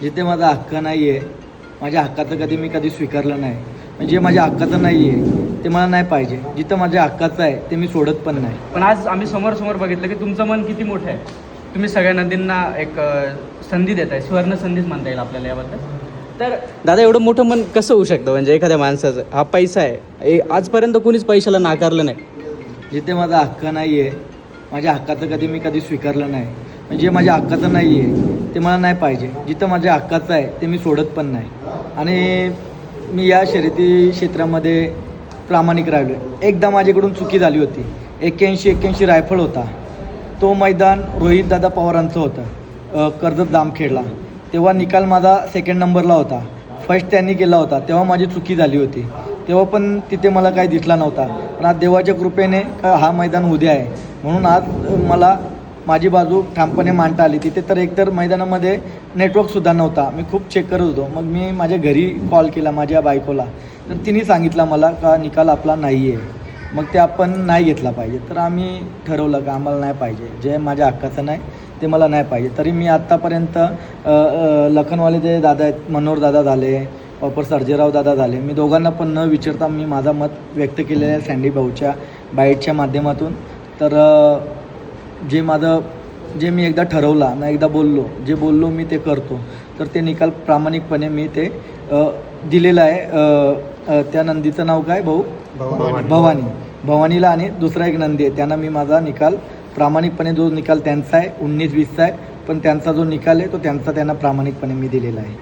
जिथे माझा हक्क नाही आहे, माझ्या हक्काचं कधी मी स्वीकारलं नाही. म्हणजे माझ्या हक्काचं नाही आहे ते मला नाही पाहिजे. जिथं माझ्या हक्काचं आहे ते मी सोडत पण नाही. पण आज आम्ही समोर बघितलं की तुमचं मन किती मोठं आहे. तुम्ही सगळ्या नदींना एक संधी देत आहे, सुवर्ण संधीच म्हणता येईल आपल्याला याबद्दल. तर दादा, एवढं मोठं मन कसं होऊ शकतं म्हणजे एखाद्या माणसाचं? हा पैसा आहे, आजपर्यंत कोणीच पैशाला नाकारलं नाही. जिथे माझा हक्क नाही आहे, माझ्या हक्काचं कधी मी स्वीकारलं नाही. म्हणजे माझ्या हक्काचं नाही आहे ते मला नाही पाहिजे. जिथं माझ्या हक्काचं आहे ते मी सोडत पण नाही. आणि मी या शर्यती क्षेत्रामध्ये प्रामाणिक राहिलो आहे. एकदा माझ्याकडून चुकी झाली होती. 81 रायफल होता, तो मैदान रोहितदादा पवारांचं होतं, कर्जत जामखेडला. तेव्हा निकाल माझा सेकंड नंबरला होता. फर्स्ट त्यांनी केला होता, तेव्हा माझी चुकी झाली होती. तेव्हा पण तिथे मला काही दिसला नव्हता. पण आज देवाच्या कृपेने हा मैदान उद्या आहे म्हणून आज मला माझी बाजू ठामपणे मांडता आली. तिथे तर एकतर मैदानामध्ये नेटवर्कसुद्धा नव्हता. मी खूप चेक करत होतो. मग मी माझ्या घरी कॉल केला माझ्या बायकोला, तर तिने सांगितलं मला का निकाल आपला नाही आहे, मग ते आपण नाही घेतला पाहिजे. तर आम्ही ठरवलं का आम्हाला नाही पाहिजे, जे माझ्या हक्काचं नाही ते मला नाही पाहिजे. तरी मी आत्तापर्यंत लखनवाले जे दादा आहेत, मनोहर दादा झाले, प्रॉपर सर्जेराव दादा झाले, मी दोघांना पण न विचारता मी माझा मत व्यक्त केलेलं आहे सँडी भाऊच्या बाईटच्या माध्यमातून. तर जे मी एकदा ठरवला ना, एकदा बोललो मी ते करतो. तर ते निकाल प्रामाणिकपणे मी ते दिलेलं आहे. त्या नंदीचं नाव काय भाऊ? भवानीला. आणि दुसरा एक नंदी आहे, त्यांना मी माझा निकाल प्रामाणिकपणे, जो निकाल त्यांचा आहे 19-20चा आहे, पण त्यांचा जो निकाल आहे तो त्यांना प्रामाणिकपणे मी दिलेला आहे.